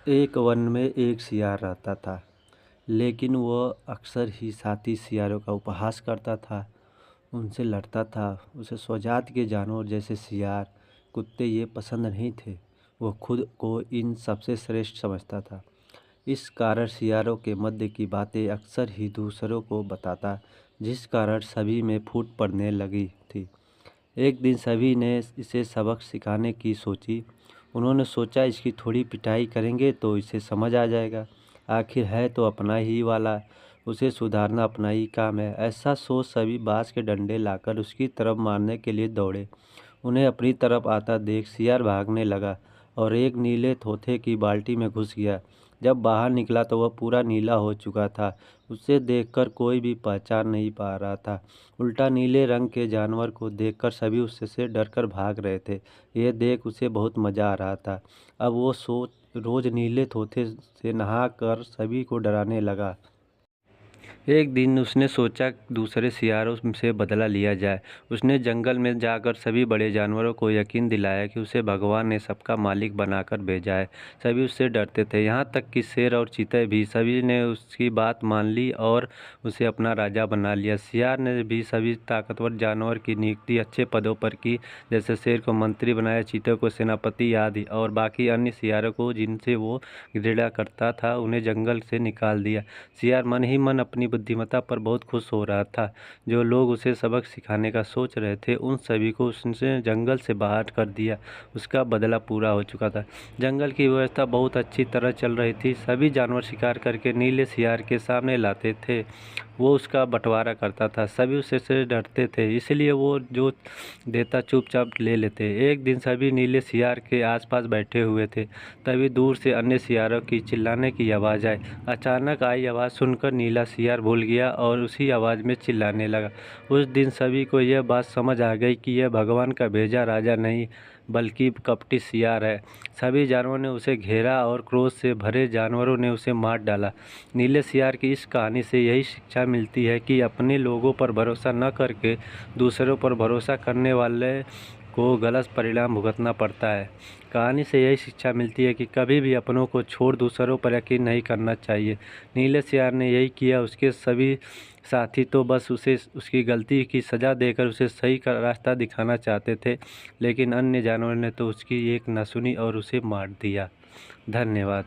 एक वन में एक सियार रहता था, लेकिन वह अक्सर ही साथी सियारों का उपहास करता था, उनसे लड़ता था। उसे स्वजाति के जानवर जैसे सियार, कुत्ते ये पसंद नहीं थे। वह खुद को इन सबसे श्रेष्ठ समझता था। इस कारण सियारों के मध्य की बातें अक्सर ही दूसरों को बताता, जिस कारण सभी में फूट पड़ने लगी थी। एक दिन सभी ने इसे सबक सिखाने की सोची। उन्होंने सोचा इसकी थोड़ी पिटाई करेंगे तो इसे समझ आ जाएगा। आखिर है तो अपना ही वाला, उसे सुधारना अपना ही काम है। ऐसा सोच सभी बांस के डंडे लाकर उसकी तरफ मारने के लिए दौड़े। उन्हें अपनी तरफ आता देख सियार भागने लगा और एक नीले तोते की बाल्टी में घुस गया। जब बाहर निकला तो वह पूरा नीला हो चुका था। उसे देखकर कोई भी पहचान नहीं पा रहा था। उल्टा नीले रंग के जानवर को देखकर सभी उससे डरकर भाग रहे थे। यह देख उसे बहुत मजा आ रहा था। अब वो रोज नीले तोते से नहा कर सभी को डराने लगा। एक दिन उसने सोचा दूसरे सियारों से बदला लिया जाए। उसने जंगल में जाकर सभी बड़े जानवरों को यकीन दिलाया कि उसे भगवान ने सबका मालिक बनाकर भेजा है। सभी उससे डरते थे, यहाँ तक कि शेर और चीते भी। सभी ने उसकी बात मान ली और उसे अपना राजा बना लिया। सियार ने भी सभी ताकतवर जानवर की नियुक्ति अच्छे पदों पर की, जैसे शेर को मंत्री बनाया, चीते को सेनापति आदि, और बाकी अन्य सियारों को जिनसे वो घृणा करता था उन्हें जंगल से निकाल दिया। सियार मन ही मन अपनी बुद्धिमत्ता पर बहुत खुश हो रहा था। जो लोग उसे सबक सिखाने का सोच रहे थे उन सभी को उसने जंगल से बाहर कर दिया। उसका बदला पूरा हो चुका था। जंगल की व्यवस्था बहुत अच्छी तरह चल रही थी। सभी जानवर शिकार करके नीले सियार के सामने लाते थे। वो उसका बंटवारा करता था। सभी उससे से डरते थे, इसलिए वो जो देता चुपचाप ले लेते। एक दिन सभी नीले सियार के आसपास बैठे हुए थे, तभी दूर से अन्य सियारों की चिल्लाने की आवाज़ आई। अचानक आई आवाज़ सुनकर नीला सियार भूल गया और उसी आवाज़ में चिल्लाने लगा। उस दिन सभी को यह बात समझ आ गई कि यह भगवान का भेजा राजा नहीं बल्कि कपटी सियार है। सभी जानवरों ने उसे घेरा और क्रोध से भरे जानवरों ने उसे मार डाला। नीले सियार की इस कहानी से यही शिक्षा मिलती है कि अपने लोगों पर भरोसा न करके दूसरों पर भरोसा करने वाले को गलत परिणाम भुगतना पड़ता है। कहानी से यही शिक्षा मिलती है कि कभी भी अपनों को छोड़ दूसरों पर यकीन नहीं करना चाहिए। नीले सियार ने यही किया। उसके सभी साथी तो बस उसे उसकी गलती की सज़ा देकर उसे सही का रास्ता दिखाना चाहते थे, लेकिन अन्य जानवरों ने तो उसकी एक न सुनी और उसे मार दिया। धन्यवाद।